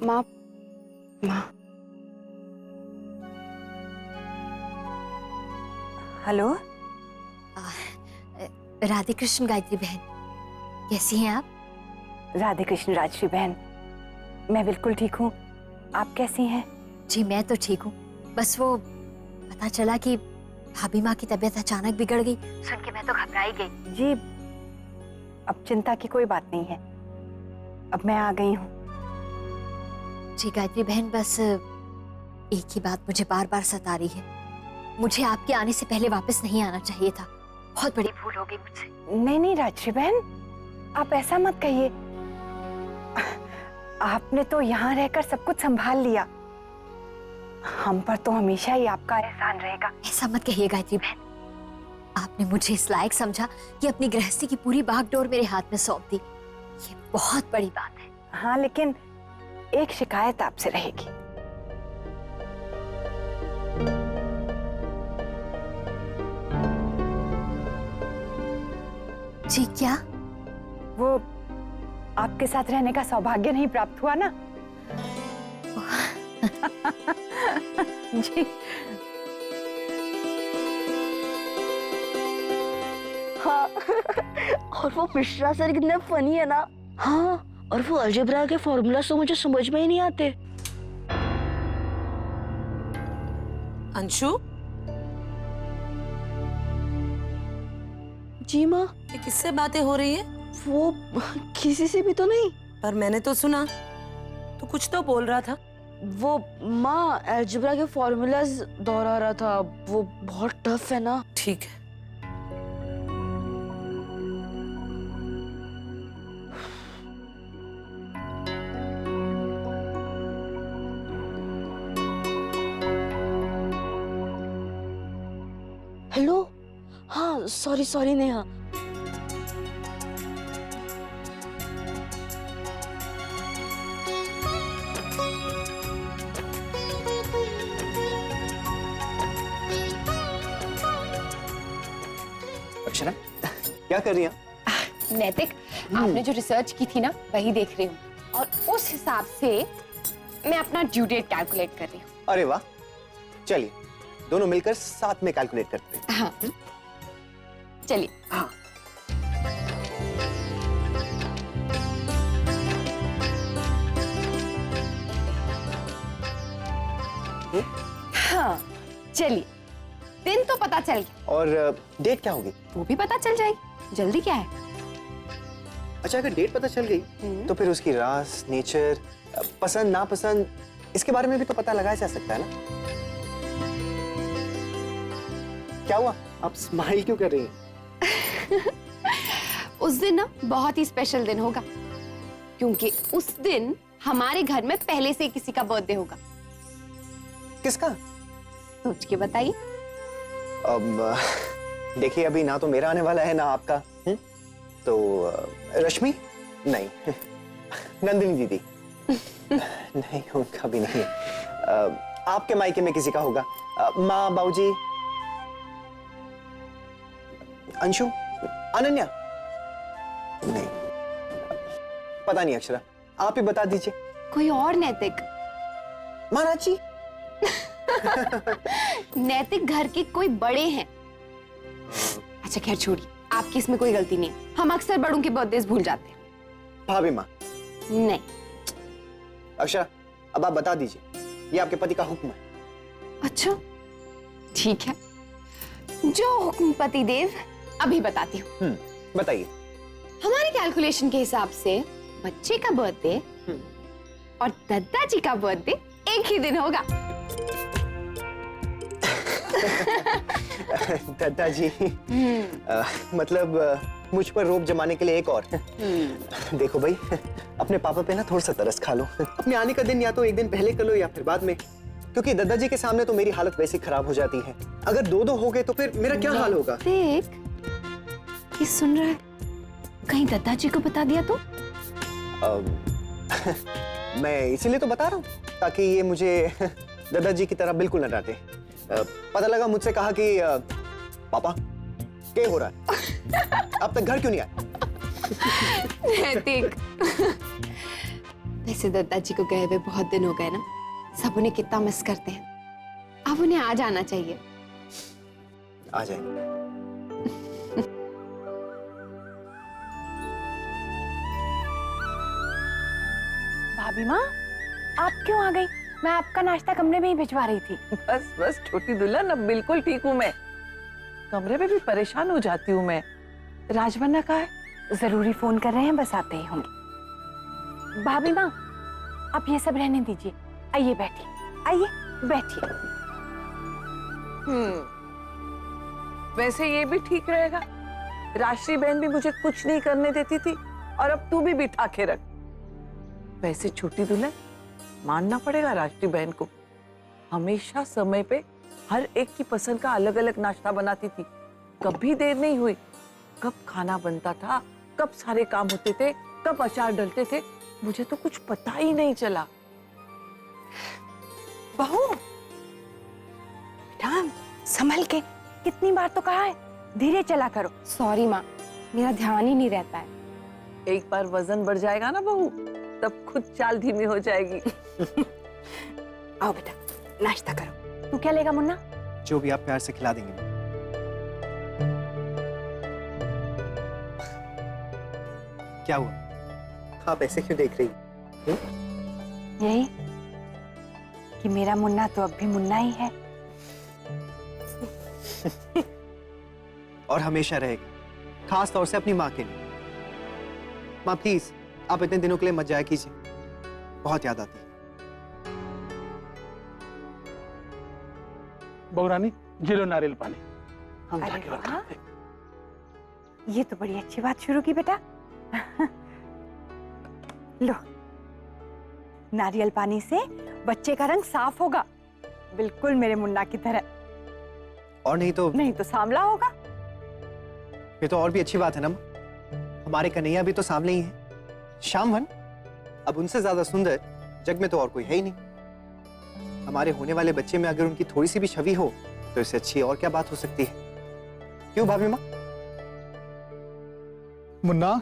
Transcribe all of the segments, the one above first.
माँ माँ। हेलो, राधे कृष्ण गायत्री बहन, कैसी हैं आप? राधे कृष्ण राजश्री बहन, मैं बिल्कुल ठीक हूँ। आप कैसी हैं? जी मैं तो ठीक हूँ, बस वो पता चला कि भाभी माँ की तबीयत अचानक बिगड़ गई, सुन के मैं तो घबरा ही गई। जी, अब चिंता की कोई बात नहीं है, अब मैं आ गई हूँ। जी गायत्री बहन, बस एक ही बात मुझे बार बार सता रही है, मुझे आपके आने से पहले वापस नहीं आना चाहिए था, बहुत बड़ी भूल हो गई मुझसे। नहीं नहीं राजश्री बहन, आप ऐसा मत कहिए। आपने तो यहाँ रहकर सब कुछ संभाल लिया, हम पर तो हमेशा ही आपका एहसान रहेगा। ऐसा मत कहिए गायत्री बहन, आपने मुझे इस लायक समझा कि अपनी गृहस्थी की पूरी बागडोर मेरे हाथ में सौंप दी, ये बहुत बड़ी बात है। हाँ, लेकिन एक शिकायत आपसे रहेगी। जी क्या? वो आपके साथ रहने का सौभाग्य नहीं प्राप्त हुआ ना? जी हाँ। और वो मिश्रा सर कितने फनी है ना। हाँ, और वो अलजेब्रा के फॉर्मूला तो मुझे समझ में ही नहीं आते। अंशु, जी माँ। ये किससे बातें हो रही है? वो किसी से भी तो नहीं। पर मैंने तो सुना, तू कुछ तो बोल रहा था। वो माँ अलजेब्रा के फॉर्मूलाज दोहरा रहा था, वो बहुत टफ है ना। ठीक है। हेलो, हाँ सॉरी सॉरी नेहा। अक्षरा, क्या कर रही हैं? नैतिक, आपने जो रिसर्च की थी ना वही देख रही हूँ, और उस हिसाब से मैं अपना ड्यू डेट कैलकुलेट कर रही हूँ। अरे वाह, चलिए दोनों मिलकर साथ में कैलकुलेट करते हैं। हाँ चलिए। हाँ। हाँ चलिए, दिन तो पता चल गया, और डेट क्या होगी? वो भी पता चल जाएगी, जल्दी क्या है। अच्छा, अगर डेट पता चल गई तो फिर उसकी रास, नेचर, पसंद नापसंद, इसके बारे में भी तो पता लगाया जा सकता है ना? क्या हुआ, आप स्माइल क्यों कर रही हैं? उस दिन ना बहुत ही स्पेशल दिन होगा, क्योंकि उस दिन हमारे घर में पहले से किसी का बर्थडे होगा। किसका? सोच के बताइए। अब देखिए, अभी ना तो मेरा आने वाला है ना आपका। तो रश्मि नहीं, नंदिनी दीदी नहीं, उनका भी नहीं। आपके मायके में किसी का होगा, माँ, बाबूजी, अंशु, अनन्या? नहीं, पता नहीं। अक्षरा, आप ही बता दीजिए। कोई और नैतिक? महाराज जी? नैतिक घर के कोई बड़े हैं। अच्छा खैर छोड़िए, आपकी इसमें कोई गलती नहीं है, हम अक्सर बड़ों के बर्थडे भूल जाते हैं। भाभी माँ? नहीं। अक्षरा, अब आप बता दीजिए, ये आपके पति का हुक्म है। अच्छा ठीक है, जो हुक्म पति देव, अभी बताती हूँ। बताइए। हमारे कैलकुलेशन के हिसाब से बच्चे का बर्थडे और दादाजी का बर्थडे एक ही दिन होगा। दादाजी? मतलब मुझ पर रोब जमाने के लिए एक और? देखो भाई, अपने पापा पे ना थोड़ा सा तरस खा लो। अपने आने का दिन या तो एक दिन पहले कर लो या फिर बाद में, क्योंकि दादाजी के सामने तो मेरी हालत वैसे खराब हो जाती है। अगर दो दो हो गए तो फिर मेरा क्या हाल होगा? देख, ये सुन रहा है, कहीं दादाजी को बता दिया तो? मैं इसीलिए तो बता रहा हूँ, ताकि ये मुझे दादाजी की तरह बिल्कुल न डांटे। पता लगा मुझसे कहा कि पापा क्या हो रहा है, अब तक घर क्यों नहीं आए? नैतिक, वैसे दत्ता जी को गए हुए बहुत दिन हो गए ना, सब उन्हें कितना मिस करते हैं। अब उन्हें आ जाना चाहिए। आ जाएंगे। भाभी माँ, आप क्यों आ गई? मैं आपका नाश्ता कमरे में ही भिजवा रही थी। बस बस छोटी दुल्हन, अब बिल्कुल ठीक हूँ मैं। कमरे में भी परेशान हो जाती हूँ मैं। राजवन्ना कहाँ है? जरूरी फोन कर रहे हैं, बस आते ही होंगे। भाभी माँ, आप ये सब रहने दीजिए। आइए बैठिए, आइए बैठिए। वैसे ये भी ठीक रहेगा। राशि बहन भी मुझे कुछ नहीं करने देती थी, और अब तू भी बिठा के रख। वैसे छोटी दुल्हन, मानना पड़ेगा राशि बहन को, हमेशा समय पे हर एक की पसंद का अलग अलग नाश्ता बनाती थी। कभी देर नहीं हुई। कब खाना बनता था, कब सारे काम होते थे, कब अचार डलते थे, मुझे तो कुछ पता ही नहीं चला। बहू, बेटा संभल के, कितनी बार तो कहा है धीरे चला करो। सॉरी माँ, मेरा ध्यान ही नहीं रहता है। एक बार वजन बढ़ जाएगा ना बहू, तब खुद चाल धीमी हो जाएगी। आओ बेटा, नाश्ता करो। तू क्या लेगा मुन्ना? जो भी आप प्यार से खिला देंगे। क्या हुआ? आप ऐसे क्यों देख रही? यही कि मेरा मुन्ना तो अब भी मुन्ना ही है। और हमेशा रहेगा, खास तौर से अपनी माँ के लिए। माँ प्लीज, आप इतने दिनों के लिए मत जाया कीजिए, बहुत याद आती है। बहू रानी, ये लो नारियल पानी। हम अरे जाके वाह, रखते हैं। ये तो बड़ी अच्छी बात शुरू की बेटा। लो, नारियल पानी से बच्चे का रंग साफ होगा, बिल्कुल मेरे मुन्ना की तरह। और नहीं तो सांवला होगा। ये तो और भी अच्छी बात है ना, हमारे कन्हैया भी तो सामने ही है, श्यामवन। अब उनसे ज्यादा सुंदर जग में तो और कोई है ही नहीं। हमारे होने वाले बच्चे में अगर उनकी थोड़ी सी भी छवि हो तो इससे अच्छी और क्या बात हो सकती है? क्यों भाभी माँ? मुन्ना,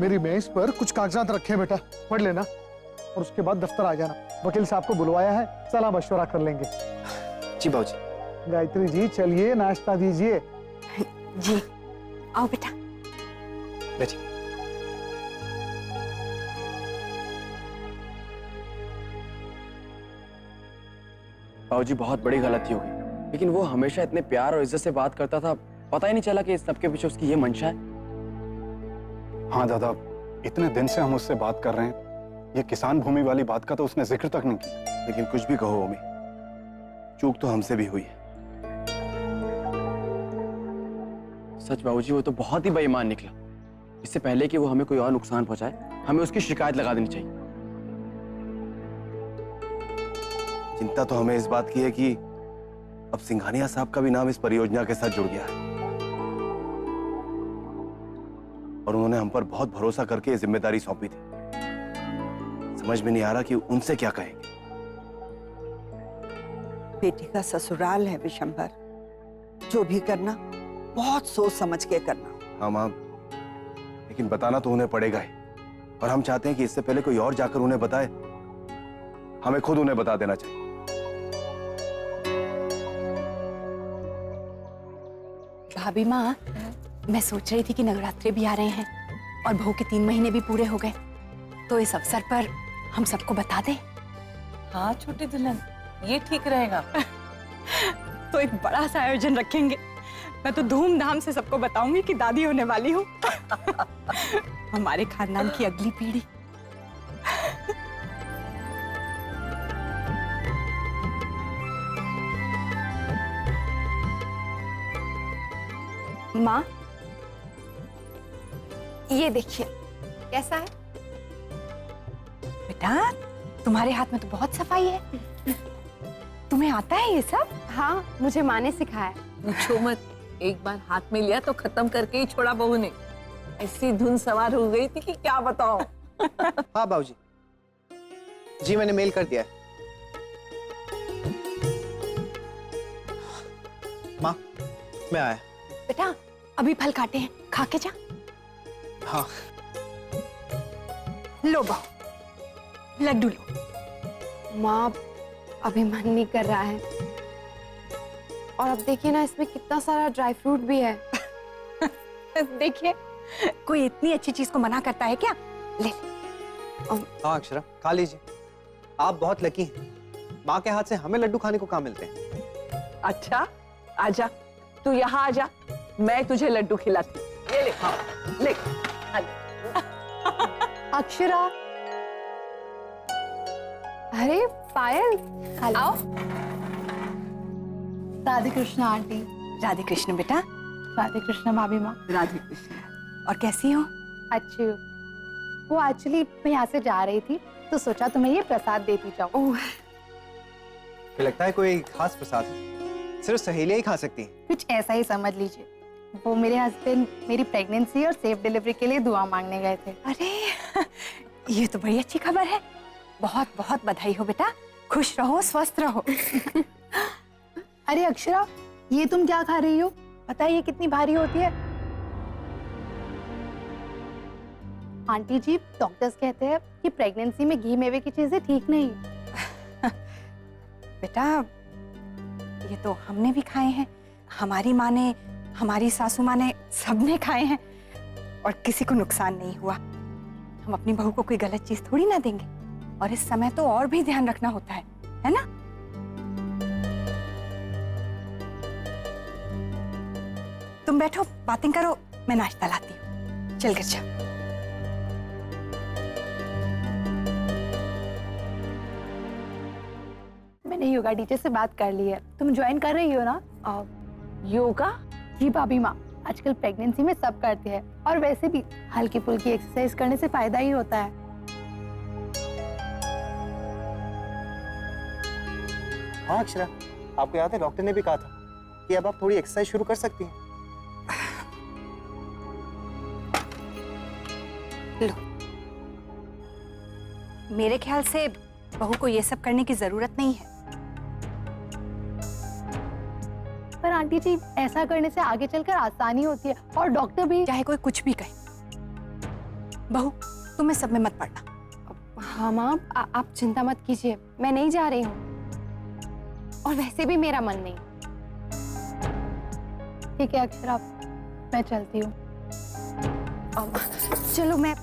मेरी मेज पर कुछ कागजात रखे हैं बेटा, पढ़ लेना और उसके बाद दफ्तर आ जाना। वकील साहब को बुलवाया है, सलाह मशवरा कर लेंगे। जी बाबूजी। गायत्री जी, चलिए नाश्ता दीजिए। जी, आओ बेटा। बैठिए। बाबूजी, बहुत बड़ी गलती हो गई, लेकिन वो हमेशा इतने प्यार और इज्जत से बात करता था, पता ही नहीं चला कि इस सबके पीछे उसकी ये मंशा है। हाँ दादा, इतने दिन से हम उससे बात कर रहे हैं, ये किसान भूमि वाली बात का तो उसने जिक्र तक नहीं किया। लेकिन कुछ भी कहो अम्मी, चूक तो हमसे भी हुई है। सच बाबूजी, वो तो बहुत ही बेईमान निकला। इससे पहले कि वो हमें कोई और नुकसान पहुंचाए, हमें उसकी शिकायत लगा देनी चाहिए। चिंता तो हमें इस बात की है कि अब सिंघानिया साहब का भी नाम इस परियोजना के साथ जुड़ गया है और उन्होंने हम पर बहुत भरोसा करके ये जिम्मेदारी सौंपी थी। समझ में नहीं आ रहा कि उनसे क्या कहेंगे। बेटी का ससुराल है विशंभर, जो भी करना बहुत सोच समझ के करना। हाँ माँ, लेकिन बताना तो उन्हें पड़ेगा ही, और हम चाहते हैं कि इससे पहले कोई और जाकर उन्हें बताए, हमें खुद उन्हें बता देना चाहिए। भाभी माँ, मैं सोच रही थी कि नवरात्रि भी आ रहे हैं और बहू के 3 महीने भी पूरे हो गए, तो इस अवसर पर हम सबको बता दें। हाँ छोटी दुल्हन, ये ठीक रहेगा। तो एक बड़ा सा आयोजन रखेंगे। मैं तो धूमधाम से सबको बताऊंगी कि दादी होने वाली हूँ। हमारे खानदान की अगली पीढ़ी। माँ, ये देखिए कैसा है? बेटा, तुम्हारे हाथ में तो बहुत सफाई है। तुम्हें आता है ये सब? हाँ, मुझे माँ ने सिखाया। पूछो मत, एक बार हाथ में लिया तो खत्म करके ही छोड़ा बहू ने। ऐसी धुन सवार हो गई थी कि क्या बताओ। हाँ बाबूजी, जी मैंने मेल कर दिया है। माँ, मैं आया। बेटा, अभी फल काटे हैं, खा के जा। हाँ। लो बहू, लड्डू लो। माँ अभी मन नहीं कर रहा है, और अब देखिए ना इसमें कितना सारा ड्राई फ्रूट भी है। देखिए, कोई इतनी अच्छी चीज को मना करता है क्या? ले। हाँ अक्षरा, खा लीजिए। आप बहुत लकी हैं, माँ के हाथ से हमें लड्डू खाने को कहाँ मिलते हैं। अच्छा, आजा, तू यहाँ आजा, मैं तुझे लड्डू खिलाती हूँ। ये ले, हाँ, ले। अक्षरा, अरे पायल, आओ। राधे कृष्ण आंटी। राधे कृष्ण बेटा। राधे कृष्ण भाभी माँ। राधे कृष्ण। और कैसी हो? अच्छी हूँ। वो एक्चुअली मैं यहाँ से जा रही थी तो सोचा तुम्हें ये प्रसाद देती जाऊँ। मुझे लगता है कोई खास प्रसाद है, सिर्फ सहेलियां ही खा सकती हैं। कुछ ऐसा ही समझ लीजिए। वो मेरे हस्बैंड मेरी प्रेगनेंसी और सेफ डिलीवरी के लिए दुआ मांगने गए थे। अरे ये तो बड़ी अच्छी खबर है। बहुत बहुत बधाई हो बेटा, खुश रहो, स्वस्थ रहो। अरे अक्षरा, ये तुम क्या खा रही हो? पता है ये कितनी भारी होती है? आंटी जी, डॉक्टर्स कहते हैं कि प्रेगनेंसी में घी मेवे की चीजें ठीक नहीं। बेटा ये तो हमने भी खाए हैं, हमारी माँ ने, हमारी सासू माँ ने, सबने खाए हैं और किसी को नुकसान नहीं हुआ। हम अपनी बहू को कोई गलत चीज थोड़ी ना देंगे, और इस समय तो और भी ध्यान रखना होता है ना? तुम बैठो, बातें करो, मैं नाश्ता लाती हूँ। चल कर जा। मैंने योगा टीचर से बात कर ली है, तुम ज्वाइन कर रही हो ना? योगा? जी भाभी माँ, आजकल प्रेगनेंसी में सब करते हैं, और वैसे भी हल्की फुल्की एक्सरसाइज करने से फायदा ही होता है। हाँ अक्षरा, आपको याद है डॉक्टर ने भी कहा था कि अब आप थोड़ी एक्सरसाइज शुरू कर सकती हैं। लो, मेरे ख्याल से बहू को ये सब करने की जरूरत नहीं है। पर आंटी जी, ऐसा करने से आगे चलकर आसानी होती है, और डॉक्टर भी। चाहे कोई कुछ भी कहे, बहू तुम्हें सब में मत पड़ना। हाँ माँ, आप चिंता मत कीजिए, मैं नहीं जा रही हूँ, और वैसे भी मेरा मन नहीं। ठीक है अक्षरा, मैं चलती हूँ। चलो, मैं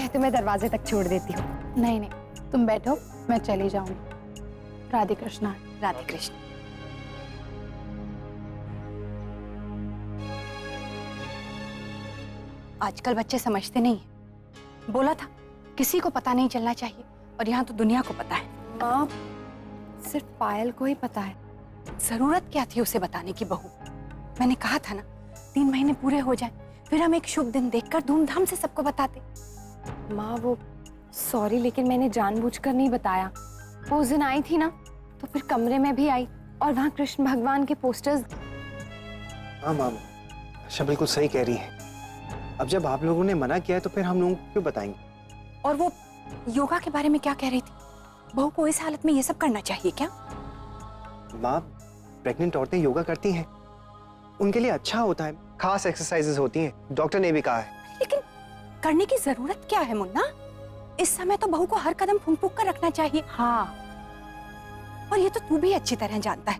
तुम्हें दरवाजे तक छोड़ देती हूँ। नहीं नहीं, तुम बैठो, मैं चली जाऊंगी। राधे कृष्णा। राधे कृष्ण। आजकल बच्चे समझते नहीं हैं। बोला था किसी को पता नहीं चलना चाहिए, और यहाँ तो दुनिया को पता है। माँ, सिर्फ पायल को ही पता है। जरूरत क्या थी उसे बताने की बहू? मैंने कहा था ना, 3 महीने पूरे हो जाए, फिर हम एक शुभ दिन देखकर धूमधाम से सबको बताते। माँ वो सॉरी, लेकिन मैंने जानबूझकर नहीं बताया। वो उस दिन आई थी ना, तो फिर कमरे में भी आई, और वहाँ कृष्ण भगवान के पोस्टर्स। हाँ माम, अच्छा बिल्कुल सही कह रही है। अब जब आप लोगों ने मना किया है तो फिर हम लोगों को क्यों बताएंगे? और वो योगा के बारे में क्या कह रही थी? बहू को इस हालत में ये सब करना चाहिए क्या? माँ, प्रेग्नेंट औरतें योगा करती हैं, उनके लिए अच्छा होता है, खास एक्सरसाइजेस होती हैं, डॉक्टर ने भी कहा है। लेकिन करने की जरूरत क्या है मुन्ना? इस समय तो बहू को हर कदम फूंक फूंक कर रखना चाहिए। हाँ, और ये तो तू भी अच्छी तरह जानता है।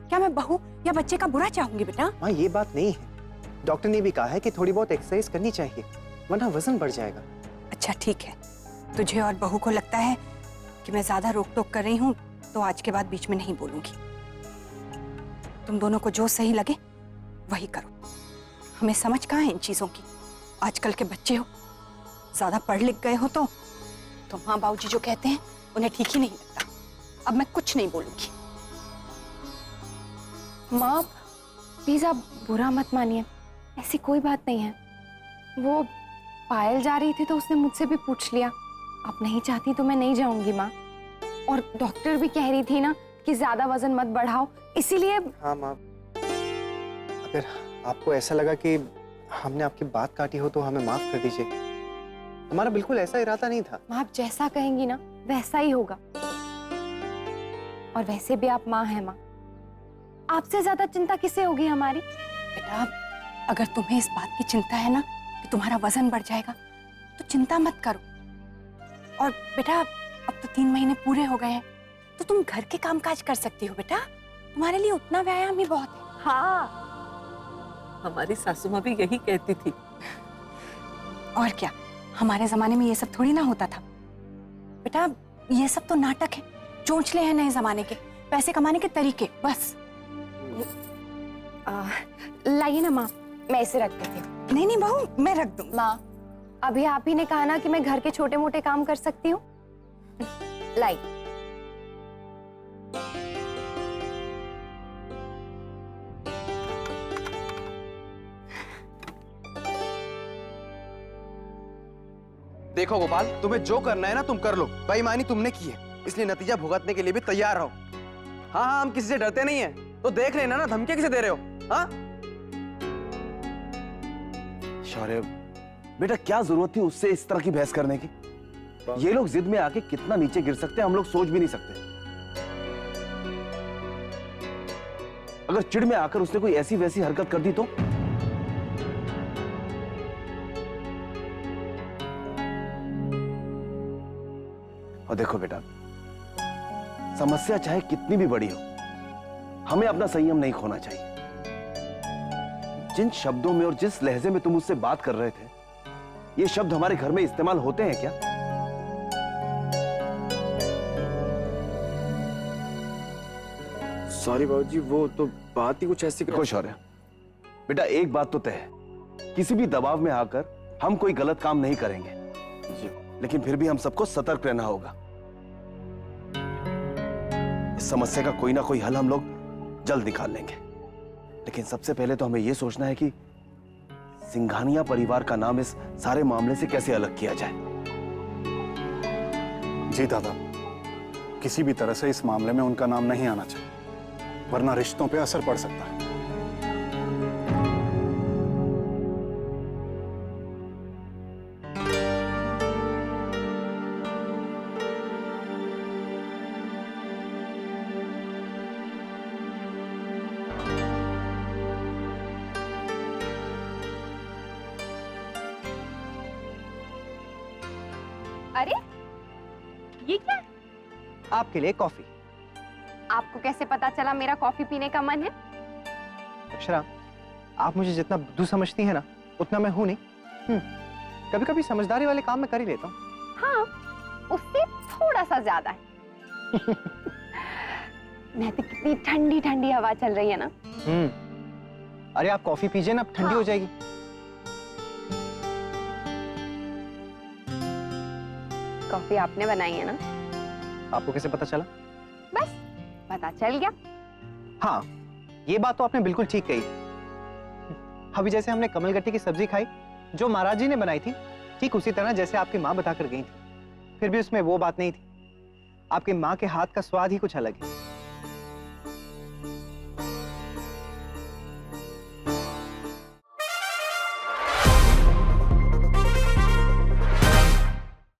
क्या मैं बहू या बच्चे का बुरा चाहूंगी बेटा? माँ ये बात नहीं है, डॉक्टर ने भी कहा है कि थोड़ी बहुत एक्सरसाइज करनी चाहिए, वरना वजन बढ़ जाएगा। अच्छा ठीक है, तुझे और बहू को लगता है कि मैं ज्यादा रोक टोक कर रही हूँ, तो आज के बाद बीच में नहीं बोलूंगी। तुम दोनों को जो सही लगे वही करो। हमें समझ कहाँ है इन चीजों की? आजकल के बच्चे हो, ज्यादा पढ़ लिख गए हो तो माँ बाबूजी जो कहते हैं उन्हें ठीक ही नहीं लगता। अब मैं कुछ नहीं बोलूंगी। माँ प्लीज आप बुरा मत मानिए, ऐसी कोई बात नहीं है। वो पायल जा रही थी तो उसने मुझसे भी पूछ लिया। आप नहीं चाहती तो मैं नहीं जाऊंगी माँ, और डॉक्टर भी कह रही थी ना कि ज्यादा वजन मत बढ़ाओ, इसीलिए। हाँ माँ, अगर आपको ऐसा लगा कि हमने आपकी बात काटी हो तो हमें माफ कर दीजिए, हमारा बिल्कुल ऐसा इरादा नहीं था। माँ आप जैसा कहेंगी ना वैसा ही होगा, और वैसे भी आप माँ हैं माँ, आपसे ज्यादा चिंता किसे होगी हमारी? बेटा अगर तुम्हें इस बात की चिंता है ना कि तुम्हारा वजन बढ़ जाएगा, तो चिंता मत करो। और बेटा अब तो 3 महीने पूरे हो गए हैं, तो तुम घर के काम काज कर सकती हो बेटा। तुम्हारे लिए उतना व्यायाम ही बहुत है। हाँ, हमारी सासू माँ भी यही कहती थी। और क्या, हमारे जमाने में ये सब थोड़ी ना होता था बेटा। ये सब तो नाटक है, चोंचले हैं नए जमाने के, पैसे कमाने के तरीके बस। लाइए ना माँ, मैं इसे रख देती हूँ। नहीं नहीं बहू, मैं रख दूँ। माँ, अभी आप ही ने कहा ना कि मैं घर के छोटे मोटे काम कर सकती हूँ। लाई। देखो गोपाल, तुम्हें जो करना है ना तुम कर लो। बेईमानी तुमने की है, इसलिए नतीजा भुगतने के लिए भी तैयार रहो। हाँ हाँ, हम किसी से डरते नहीं है, तो देख लेना ना, धमकी किसे दे रहे हो? हाँ शौर्य बेटा, क्या जरूरत थी उससे इस तरह की बहस करने की? ये लोग जिद में आके कितना नीचे गिर सकते हैं हम लोग सोच भी नहीं सकते। अगर चिढ़ में आकर उसने कोई ऐसी वैसी हरकत कर दी तो? और देखो बेटा, समस्या चाहे कितनी भी बड़ी हो, हमें अपना संयम नहीं खोना चाहिए। जिन शब्दों में और जिस लहजे में तुम उससे बात कर रहे थे, ये शब्द हमारे घर में इस्तेमाल होते हैं क्या? सॉरी बाबूजी, वो तो बात ही कुछ ऐसी। देखो शौर्य बेटा, एक बात तो तय है, किसी भी दबाव में आकर हम कोई गलत काम नहीं करेंगे, लेकिन फिर भी हम सबको सतर्क रहना होगा। इस समस्या का कोई ना कोई हल हम लोग जल्द निकाल लेंगे, लेकिन सबसे पहले तो हमें यह सोचना है कि सिंघानिया परिवार का नाम इस सारे मामले से कैसे अलग किया जाए। जी दादा, किसी भी तरह से इस मामले में उनका नाम नहीं आना चाहिए, वरना रिश्तों पे असर पड़ सकता है। अरे ये क्या? आपके लिए कॉफी। आपको कैसे पता चला मेरा कॉफी पीने का मन है? अक्षरा, आप मुझे जितना बुद्धू समझती हैं ना, उतना मैं हूं नहीं। कभी कभी समझदारी वाले काम मैं कर ही लेता हूँ। हाँ, उससे थोड़ा सा ज्यादा है। मैं तो कितनी ठंडी ठंडी हवा चल रही है ना। अरे आप कॉफी पीजिए ना, ठंडी हो जाएगी। कॉफी आपने बनाई है ना? आपको कैसे पता चला? बस पता चल गया। हाँ, ये बात तो आपने बिल्कुल ठीक कही। अभी जैसे हमने कमलगट्टी की सब्जी खाई जो महाराज जी ने बनाई थी, ठीक उसी तरह जैसे आपकी माँ बताकर गई थी, फिर भी उसमें वो बात नहीं थी। आपकी माँ के हाथ का स्वाद ही कुछ अलग है।